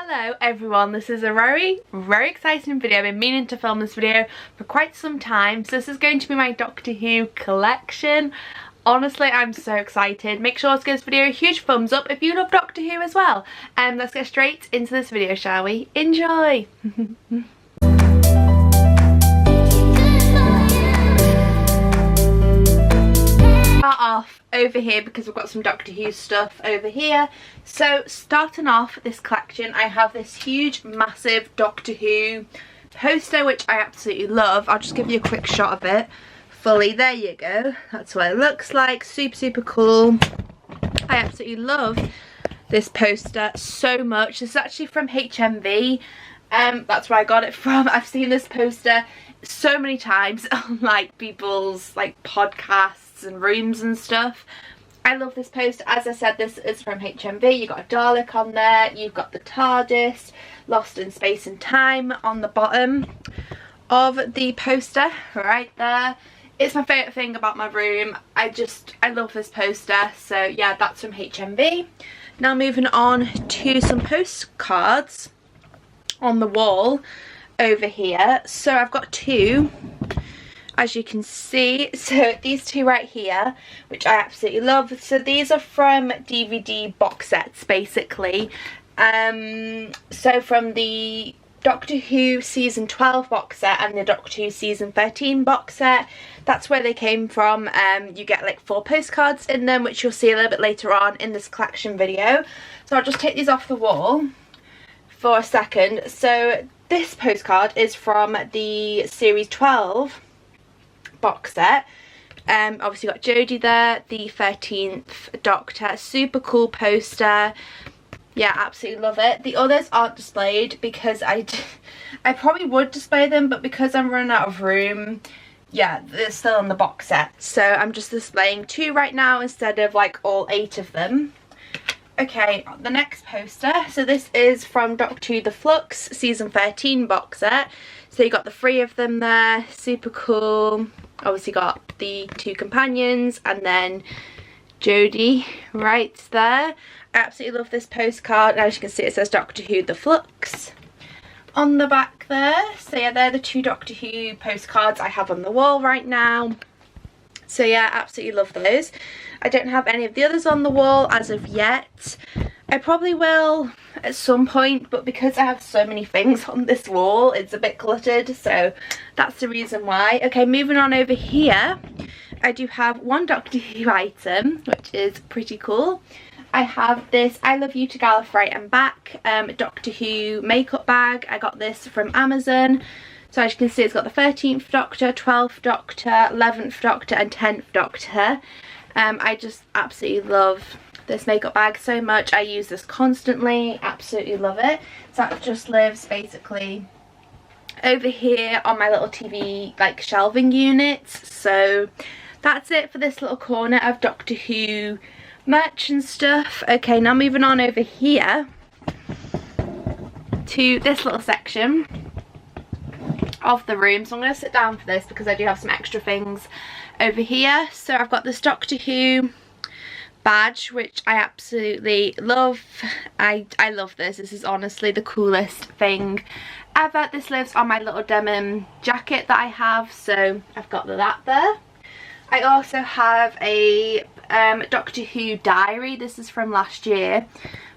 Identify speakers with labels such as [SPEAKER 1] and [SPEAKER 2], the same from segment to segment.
[SPEAKER 1] Hello everyone, this is a very exciting video. I've been meaning to film this video for quite some time. So this is going to be my Doctor Who collection. Honestly, I'm so excited. Make sure to give this video a huge thumbs up if you love Doctor Who as well. Let's get straight into this video, shall we? Enjoy! Start off over here because we've got some Doctor Who stuff over here. So starting off this collection, I have this huge massive Doctor Who poster which I absolutely love. I'll just give you a quick shot of it fully. There you go, that's what it looks like. Super cool. I absolutely love this poster so much. This is actually from HMV. That's where I got it from. I've seen this poster so many times on like people's like podcasts and rooms and stuff. I love this poster. As I said, this is from HMV. You've got a Dalek on there, you've got the TARDIS, Lost in Space and Time on the bottom of the poster right there. It's my favourite thing about my room. I love this poster. So yeah, that's from HMV. Now moving on to some postcards on the wall over here. So I've got two, as you can see. So these two right here, which I absolutely love. So these are from DVD box sets basically. So from the Doctor Who season 12 box set and the Doctor Who season 13 box set, that's where they came from. You get like 4 postcards in them, which you'll see a little bit later on in this collection video. So I'll just take these off the wall for a second. So this postcard is from the series 12 box set. Obviously got Jodie there, the 13th Doctor. Super cool poster. Yeah, absolutely love it. The others aren't displayed because I probably would display them, but because I'm running out of room, yeah, they're still in the box set. So I'm just displaying 2 right now instead of like all 8 of them. Okay, the next poster. So this is from Doctor Who The Flux season 13 box set. So you got the 3 of them there. Super cool. Obviously got the 2 companions and then Jodie right there. I absolutely love this postcard. As you can see, it says Doctor Who The Flux on the back there. So yeah, they're the 2 Doctor Who postcards I have on the wall right now. So yeah, absolutely love those. I don't have any of the others on the wall as of yet. I probably will at some point, but because I have so many things on this wall, it's a bit cluttered, so that's the reason why. Okay, moving on over here, I do have one Doctor Who item, which is pretty cool. I have this I Love You to Gallifrey and Back Doctor Who makeup bag. I got this from Amazon. So as you can see, it's got the 13th Doctor, 12th Doctor, 11th Doctor and 10th Doctor. I just absolutely love this makeup bag so much. I use this constantly, absolutely love it. So that just lives basically over here on my little TV like shelving unit. So that's it for this little corner of Doctor Who merch and stuff. Okay, now moving on over here to this little section of the room. So I'm going to sit down for this because I do have some extra things over here. So I've got this Doctor Who badge, which I absolutely love. I love this. This is honestly the coolest thing ever. This lives on my little denim jacket that I have, so I've got that there. I also have a Doctor Who diary. This is from last year,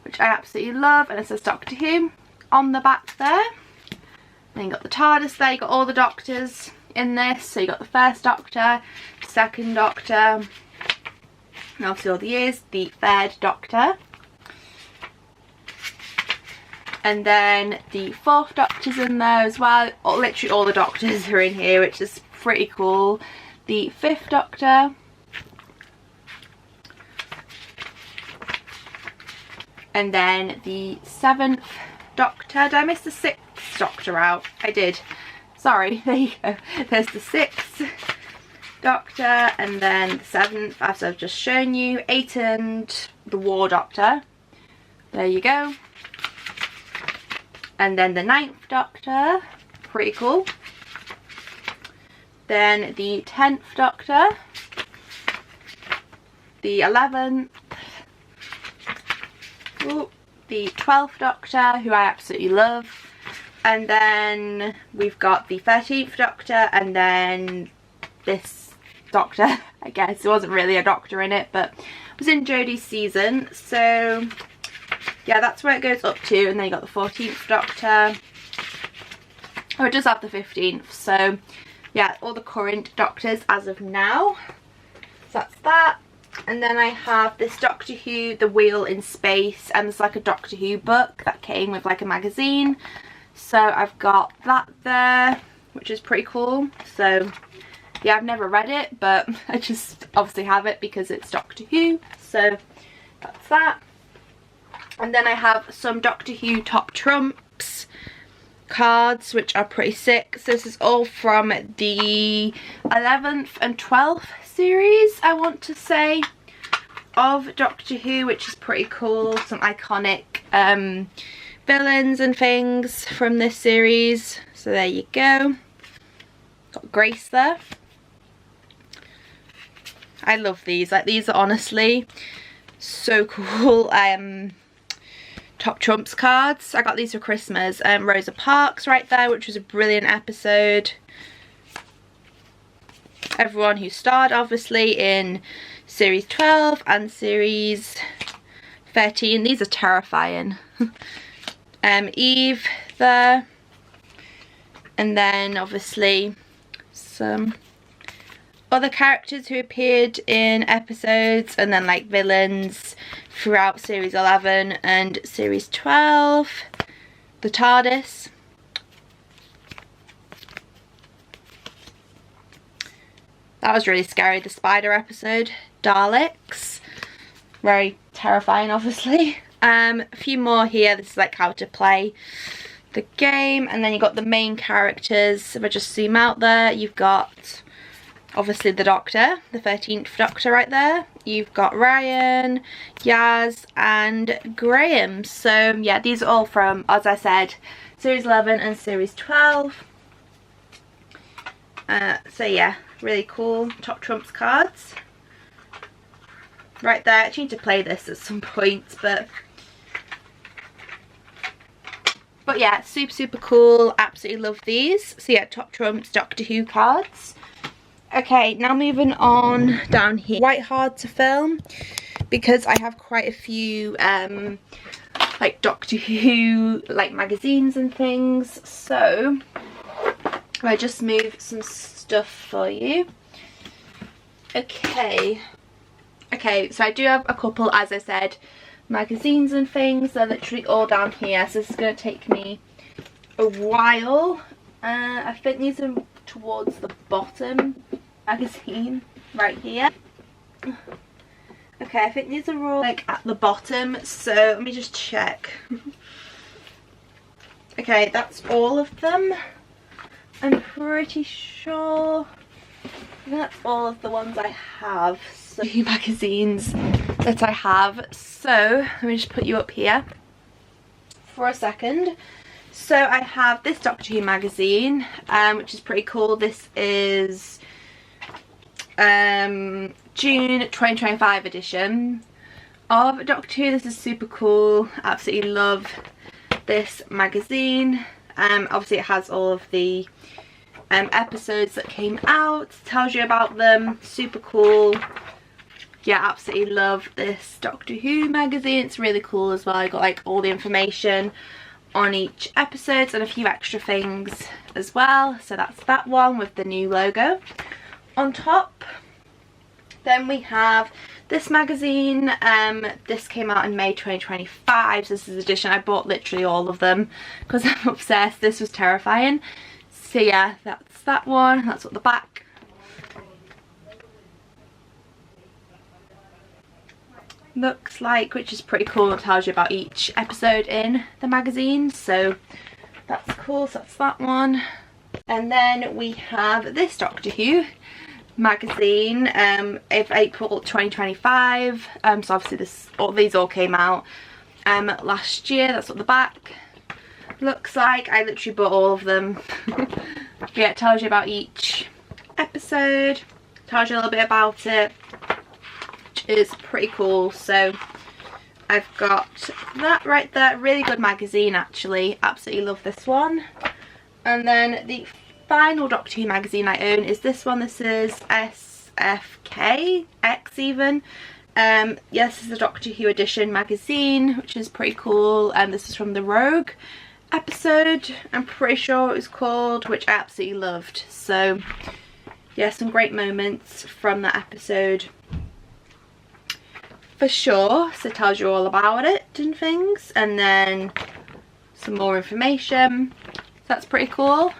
[SPEAKER 1] which I absolutely love, and it says Doctor Who on the back there. Then you got the TARDIS there, you got all the Doctors in this. So you got the 1st Doctor, 2nd Doctor, and obviously all the years, the 3rd Doctor. And then the 4th Doctor's in there as well. Literally all the Doctors are in here, which is pretty cool. The 5th Doctor. And then the 7th Doctor. Did I miss the 6th Doctor out? I did. Sorry, there you go. There's the 6th Doctor and then the 7th, as I've just shown you. 8 and the War Doctor. There you go. And then the 9th Doctor. Pretty cool. Then the 10th Doctor. The 11th. Ooh, the the 12th Doctor, who I absolutely love. And then we've got the 13th Doctor, and then this Doctor, I guess. There wasn't really a Doctor in it, but it was in Jodie's season. So yeah, that's where it goes up to. And then you got the 14th Doctor. Oh, it does have the 15th. So yeah, all the current Doctors as of now. So that's that. And then I have this Doctor Who, The Wheel in Space, and there's like a Doctor Who book that came with like a magazine. So I've got that there, which is pretty cool. So yeah, I've never read it, but I just obviously have it because it's Doctor Who. So that's that. And then I have some Doctor Who Top Trumps cards, which are pretty sick. So this is all from the 11th and 12th series, I want to say, of Doctor Who, which is pretty cool. Some iconic villains and things from this series. So there you go. Got Grace there. I love these. Like, these are honestly so cool. Top Trumps cards. I got these for Christmas. Rosa Parks right there, which was a brilliant episode. Everyone who starred obviously in series 12 and series 13. These are terrifying. Eve there. And then obviously some other characters who appeared in episodes, and then like villains throughout series 11 and series 12. The TARDIS. That was really scary, the spider episode. Daleks. Very terrifying, obviously. A few more here. This is like how to play the game. And then you've got the main characters. If I just zoom out there, you've got obviously the Doctor, the 13th Doctor right there. You've got Ryan, Yaz, and Graham. So yeah, these are all from, as I said, series 11 and series 12. So yeah, really cool Top Trumps cards right there. I need to play this at some point, but yeah, super cool. Absolutely love these. So yeah, Top Trumps Doctor Who cards. Okay, now moving on down here. Quite hard to film because I have quite a few like Doctor Who like magazines and things. So I just move some stuff for you. Okay, so I do have a couple, as I said, magazines and things. They're literally all down here, so this is going to take me a while. I think these are towards the bottom magazine right here. Okay, I think these are all like at the bottom, so let me just check. Okay, that's all of them. I'm pretty sure that's all of the ones I have. So magazines that I have. So let me just put you up here for a second. So I have this Doctor Who magazine, which is pretty cool. This is June 2025 edition of Doctor Who. This is super cool. Absolutely love this magazine. Obviously it has all of the episodes that came out, tells you about them. Super cool. Yeah, absolutely love this Doctor Who magazine. It's really cool as well. I got like all the information on each episode and a few extra things as well. So that's that one with the new logo on top. Then we have this magazine. This came out in May 2025. So this is edition. I bought literally all of them because I'm obsessed. This was terrifying. So yeah, that's that one. That's what the back looks like, which is pretty cool. It tells you about each episode in the magazine, so that's cool. So that's that one. And then we have this Doctor Who magazine of April 2025. So obviously these all came out last year. That's what the back looks like. I literally bought all of them. Yeah, it tells you about each episode, tells you a little bit about it, which is pretty cool. So I've got that right there. Really good magazine, actually. Absolutely love this one. And then the final Doctor Who magazine I own is this one. This is SFK X even. Yes, this is the Doctor Who edition magazine, which is pretty cool. And this is from the Rogue episode, I'm pretty sure it was called, which I absolutely loved. So yeah, some great moments from that episode for sure. So it tells you all about it and things, and then some more information. So that's pretty cool.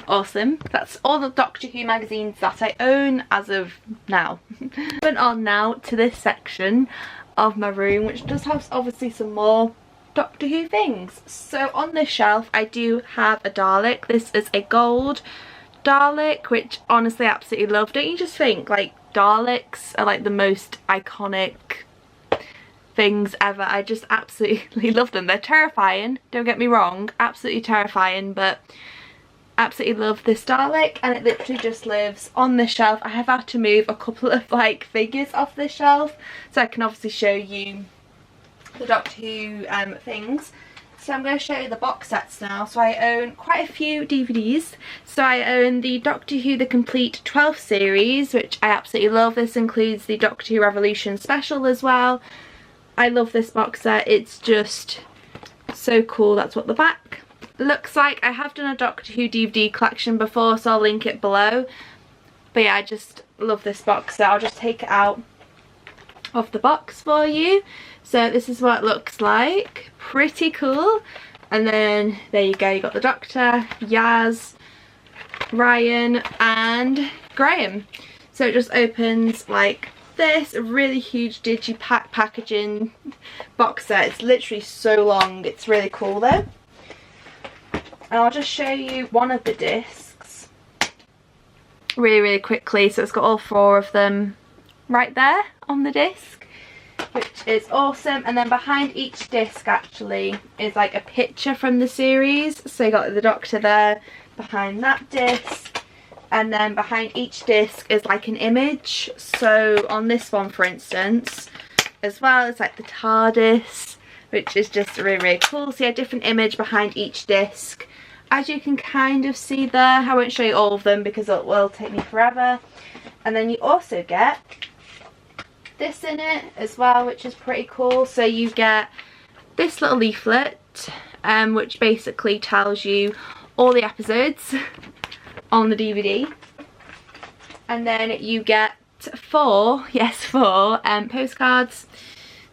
[SPEAKER 1] Awesome. That's all the Doctor Who magazines that I own as of now. Moving on now to this section of my room, which does have obviously some more Doctor Who things. So on this shelf I do have a Dalek. This is a gold Dalek, which honestly I absolutely love. Don't you just think like Daleks are like the most iconic things ever? I just absolutely love them. They're terrifying, don't get me wrong, absolutely terrifying, but absolutely love this Dalek, and it literally just lives on this shelf. I have had to move a couple of like figures off this shelf so I can obviously show you the Doctor Who things. So I'm going to show you the box sets now. So I own quite a few DVDs. So I own the Doctor Who The Complete 12th series, which I absolutely love. This includes the Doctor Who Revolution special as well. I love this box set. It's just so cool. That's what the back looks like. I have done a Doctor Who DVD collection before, so I'll link it below. But yeah, I just love this box set. I'll just take it out of the box for you. So this is what it looks like. Pretty cool. And then there you go, you got the Doctor, Yaz, Ryan and Graham. So it just opens like this. A really huge digipack packaging box set. It's literally so long. It's really cool though. And I'll just show you one of the discs really quickly. So it's got all 4 of them right there on the disc, which is awesome. And then behind each disc actually is like a picture from the series. So you got the Doctor there behind that disc, and then behind each disc is like an image. So on this one for instance as well, it's like the TARDIS, which is just really cool. So you have a different image behind each disc, as you can kind of see there. I won't show you all of them because it will take me forever. And then you also get this in it as well, which is pretty cool. So you get this little leaflet which basically tells you all the episodes on the DVD, and then you get 4 postcards.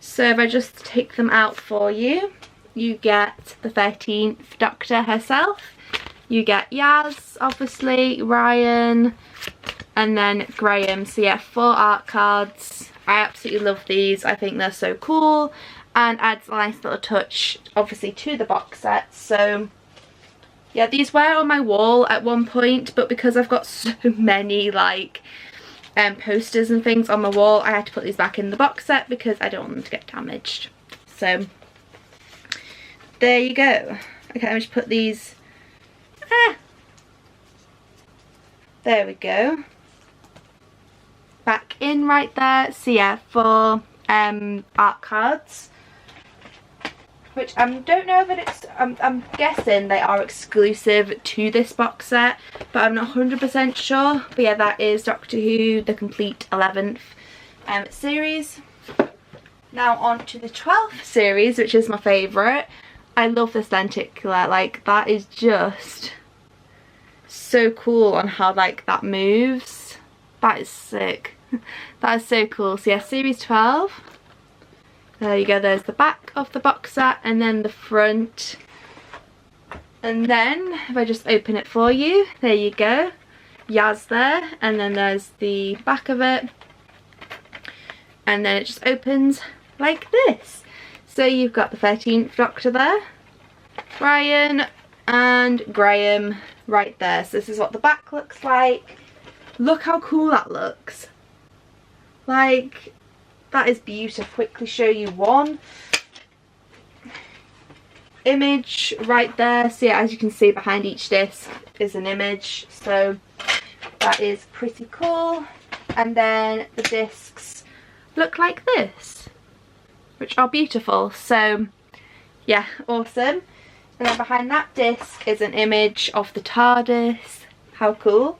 [SPEAKER 1] So if I just take them out for you, you get the 13th Doctor herself, you get Yaz obviously, Ryan, and then Graham. So yeah, 4 art cards. I absolutely love these. I think they're so cool and adds a nice little touch obviously to the box set. So yeah, these were on my wall at one point, but because I've got so many like posters and things on my wall, I had to put these back in the box set because I don't want them to get damaged. So there you go. Okay, let me just put these there we go, back in right there. So yeah, 4 art cards, which I don't know if it's, I'm guessing they are exclusive to this box set, but I'm not 100% sure. But yeah, that is Doctor Who The Complete 11th series. Now on to the 12th series, which is my favourite. I love this lenticular, like that is just so cool on how like that moves. That is sick. That is so cool. So yeah, series 12. There you go, there's the back of the box set and then the front. And then if I just open it for you, there you go, Yaz there, and then there's the back of it, and then it just opens like this. So you've got the 13th Doctor there, Ryan and Graham right there. So this is what the back looks like. Look how cool that looks. Like, that is beautiful. Quickly show you one image right there. So yeah, as you can see, behind each disc is an image. So that is pretty cool. And then the discs look like this. which are beautiful. So yeah, awesome. And then behind that disc is an image of the TARDIS. How cool.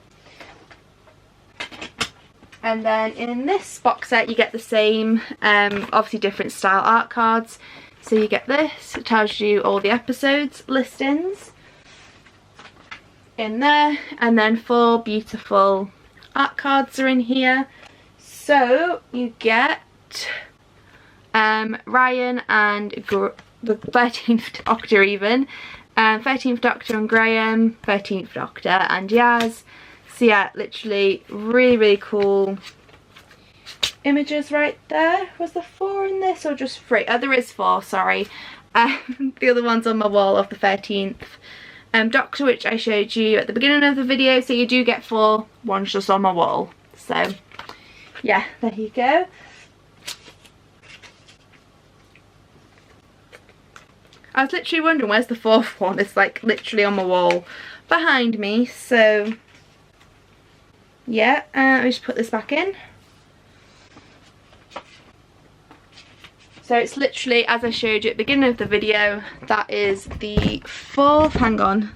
[SPEAKER 1] And then in this box set you get the same, obviously different style art cards. So you get this, it tells you all the episodes listings in there, and then 4 beautiful art cards are in here. So you get Ryan and the 13th Doctor even, 13th Doctor and Graham, 13th Doctor and Yaz. So yeah, literally really cool images right there. Was there 4 in this or just 3? Oh, there is 4, sorry. The other one's on my wall of the 13th Doctor, which I showed you at the beginning of the video. So you do get 4, one's just on my wall. So yeah, there you go. I was literally wondering where's the 4th one. It's like literally on my wall behind me. So yeah, let me just put this back in. So it's literally, as I showed you at the beginning of the video, that is the 4th, hang on.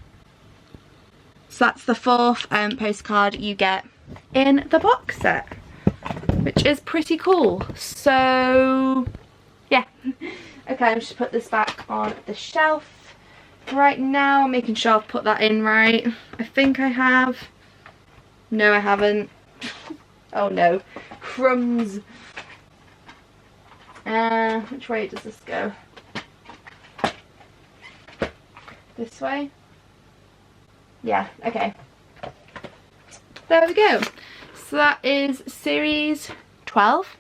[SPEAKER 1] So that's the 4th postcard you get in the box set, which is pretty cool. So yeah. Okay, I'm just put this back on the shelf right now. I'm making sure I've put that in right. I think I have. No, I haven't. Oh no. Crumbs. Which way does this go? This way? Yeah, okay. There we go. So that is series 12.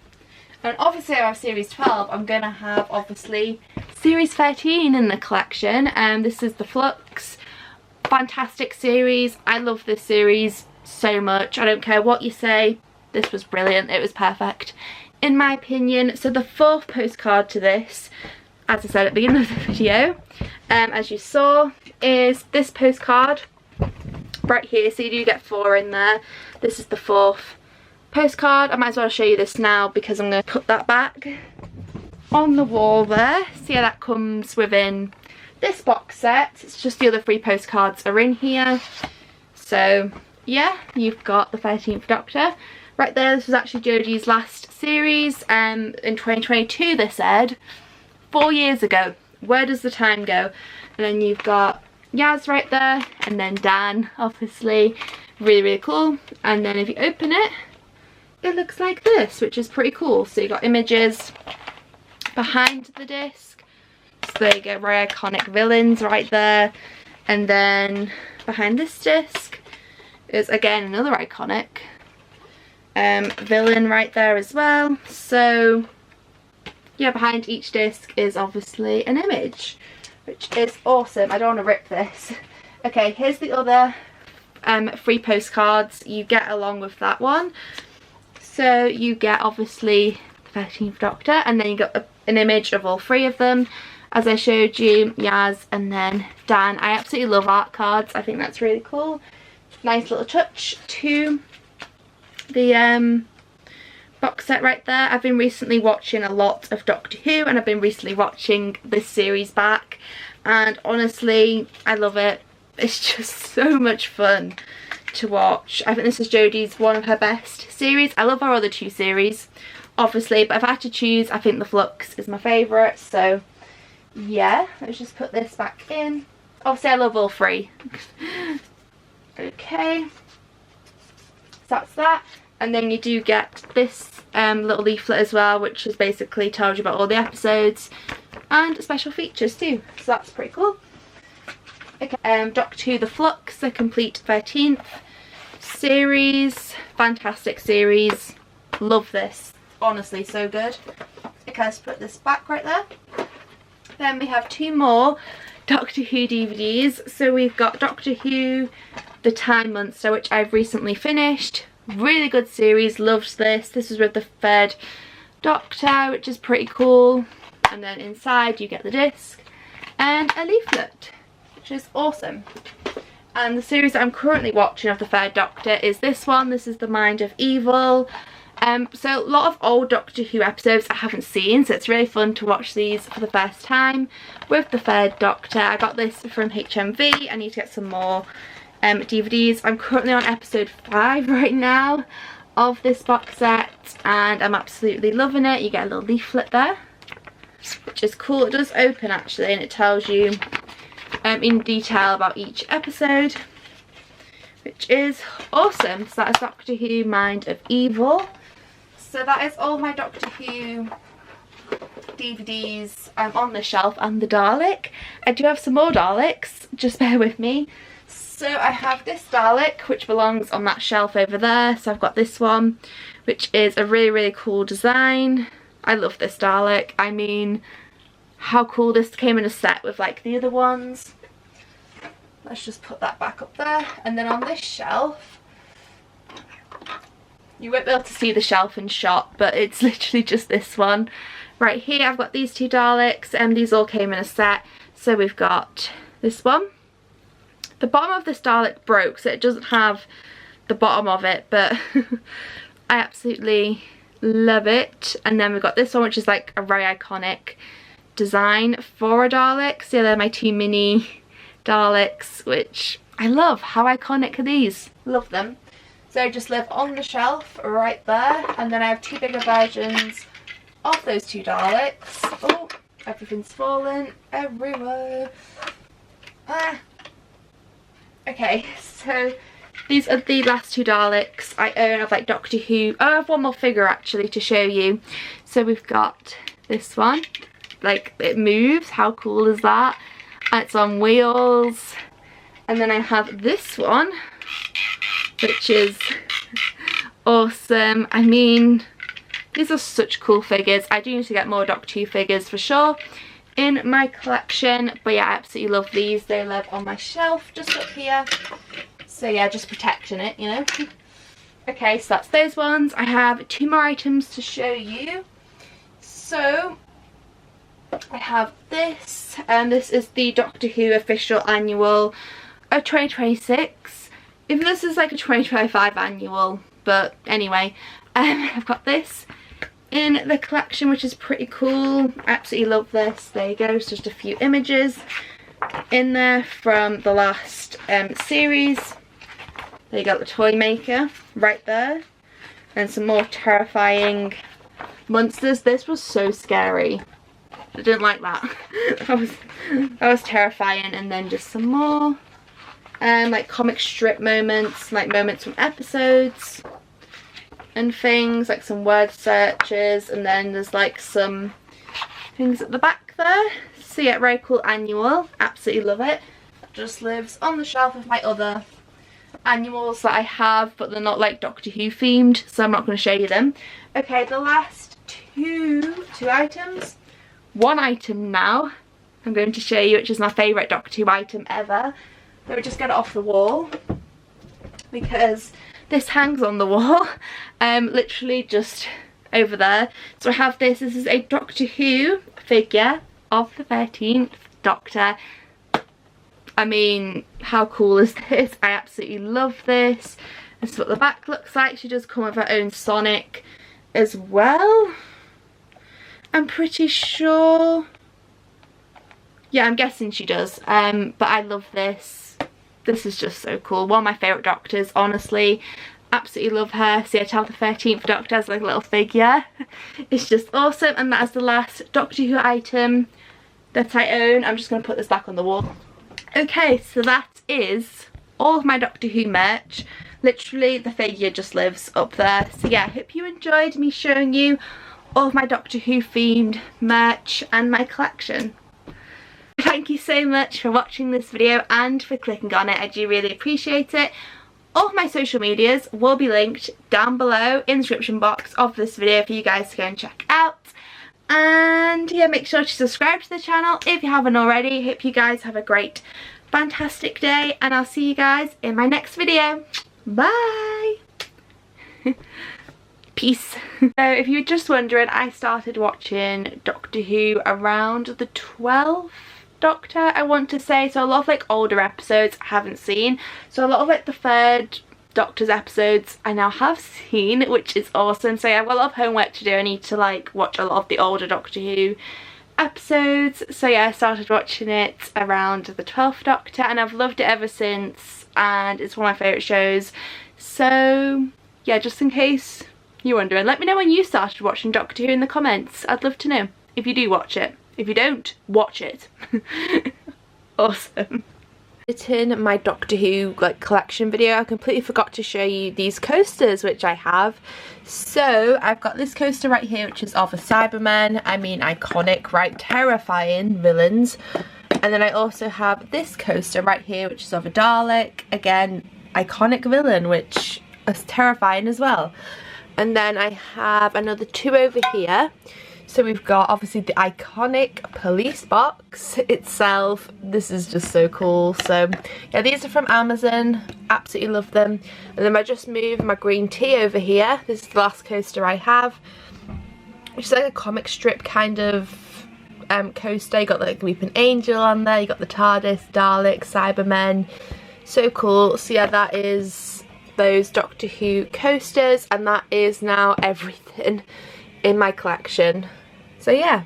[SPEAKER 1] And obviously I have series 12. I'm going to have obviously series 13 in the collection. This is the Flux. Fantastic series. I love this series so much. I don't care what you say. This was brilliant. It was perfect in my opinion. So the 4th postcard to this, as I said at the beginning of the video, as you saw, is this postcard right here. So you do get 4 in there. This is the 4th postcard. I might as well show you this now because I'm going to put that back on the wall there. So yeah, that comes within this box set. It's just the other 3 postcards are in here. So yeah, you've got the 13th Doctor right there. This was actually Jodie's last series in 2022, they said. 4 years ago. Where does the time go? And then you've got Yaz right there, and then Dan, obviously. Really cool. And then if you open it, it looks like this, which is pretty cool. So you got images behind the disc. So there you go, very iconic villains right there. And then behind this disc is again another iconic villain right there as well. So yeah, behind each disc is obviously an image, which is awesome. I don't want to rip this. Okay, here's the other 3 postcards you get along with that one. So you get obviously the 13th Doctor, and then you got an image of all 3 of them, as I showed you, Yaz and then Dan. I absolutely love art cards. I think that's really cool. Nice little touch to the box set right there. I've been recently watching a lot of Doctor Who, and I've been recently watching this series back, and honestly I love it. It's just so much fun to watch. I think this is Jodie's one of her best series. I love her other 2 series obviously, but if I had to choose, I think the Flux is my favourite. So yeah, let's just put this back in. Obviously I love all 3. Okay, so that's that. And then you do get this little leaflet as well, which is basically tells you about all the episodes and special features too. So that's pretty cool. Okay, Doctor Who The Flux, the complete 13th series. Fantastic series. Love this. Honestly, so good. Okay, let's put this back right there. Then we have 2 more Doctor Who DVDs. So we've got Doctor Who The Time Monster, which I've recently finished. Really good series, loved this. This is with the 3rd Doctor, which is pretty cool. And then inside you get the disc and a leaflet, which is awesome. And the series that I'm currently watching of the 3rd Doctor is this one. This is The Mind of Evil. So a lot of old Doctor Who episodes I haven't seen, so it's really fun to watch these for the first time with the third Doctor. I got this from HMV. I need to get some more DVDs. I'm currently on episode 5 right now of this box set and I'm absolutely loving it. You get a little leaflet there, which is cool. It does open actually, and it tells you in detail about each episode, which is awesome. So that is Doctor Who Mind of Evil. So that is all my Doctor Who DVDs on the shelf, and the Dalek. I do have some more Daleks, just bear with me. So I have this Dalek, which belongs on that shelf over there. So I've got this one, which is a really, really cool design. I love this Dalek. I mean, how cool. This came in a set with like the other ones. Let's just put that back up there. And then on this shelf, you won't be able to see the shelf in shot, but it's literally just this one. Right here I've got these two Daleks, and these all came in a set. So we've got this one. The bottom of this Dalek broke, so it doesn't have the bottom of it, but I absolutely love it. And then we've got this one, which is like a very iconic design for a Dalek. So yeah, they're my two mini Daleks, which I love. How iconic are these? Love them. So just live on the shelf right there, and then I have two bigger versions of those two Daleks. Oh, everything's fallen everywhere. Okay, so these are the last two Daleks I own of like Doctor Who. Oh, I have one more figure actually to show you. So we've got this one, like it moves. How cool is that? And it's on wheels. And then I have this one, which is awesome. I mean, these are such cool figures. I do need to get more Doctor Who figures for sure in my collection, but yeah, I absolutely love these. They live on my shelf just up here, so yeah, just protecting it, you know. Okay, so that's those ones. I have two more items to show you. So I have this, and this is the Doctor Who official annual of 2026. Even this is like a 2025 annual, but anyway, I've got this in the collection, which is pretty cool. I absolutely love this. There you go, it's just a few images in there from the last series. There you got the toy maker right there, and some more terrifying monsters. This was so scary. I didn't like that. that was terrifying. And then just some more like comic strip moments, like moments from episodes and things, like some word searches, and then there's like some things at the back there. So yeah, very cool annual. Absolutely love it. It just lives on the shelf with my other annuals that I have, but they're not like Doctor Who themed, so I'm not going to show you them. Okay, the last two items. One item now I'm going to show you, which is my favourite Doctor Who item ever. Let me just get it off the wall, because this hangs on the wall, literally just over there. So I have this. This is a Doctor Who figure of the 13th Doctor. I mean, how cool is this? I absolutely love this. This is what the back looks like. She does come with her own Sonic as well, I'm pretty sure. Yeah, I'm guessing she does. But I love this. This is just so cool. One of my favourite Doctors, honestly. Absolutely love her. See, I tell the 13th Doctor as like a little figure. It's just awesome. And that is the last Doctor Who item that I own. I'm just going to put this back on the wall. Okay, so that is all of my Doctor Who merch. Literally, the figure just lives up there. So yeah, I hope you enjoyed me showing you all of my Doctor Who themed merch and my collection. Thank you so much for watching this video and for clicking on it. I do really appreciate it. All of my social medias will be linked down below in the description box of this video for you guys to go and check out. And yeah, make sure to subscribe to the channel if you haven't already. Hope you guys have a great, fantastic day, and I'll see you guys in my next video. Bye! Peace. So if you're just wondering, I started watching Doctor Who around the 12th Doctor, I want to say. So a lot of like older episodes I haven't seen. So a lot of like the third, Doctor's episodes I now have seen, which is awesome. So yeah, I've got a lot of homework to do. I need to like watch a lot of the older Doctor Who episodes. So yeah, I started watching it around the 12th Doctor and I've loved it ever since, and it's one of my favourite shows. So yeah, just in case you're wondering, let me know when you started watching Doctor Who in the comments. I'd love to know if you do watch it. If you don't, watch it. Awesome. In my Doctor Who like collection video, I completely forgot to show you these coasters which I have. So I've got this coaster right here which is of a Cybermen. I mean, iconic, right? Terrifying villains. And then I also have this coaster right here which is of a Dalek. Again, iconic villain, which is terrifying as well. And then I have another two over here. So we've got obviously the iconic police box itself. This is just so cool. So yeah, these are from Amazon. Absolutely love them. And then I just moved my green tea over here. This is the last coaster I have, which is like a comic strip kind of coaster. You got like the Weeping Angel on there. You got the TARDIS, Dalek, Cybermen. So cool. So yeah, that is those Doctor Who coasters, and that is now everything in my collection. So yeah,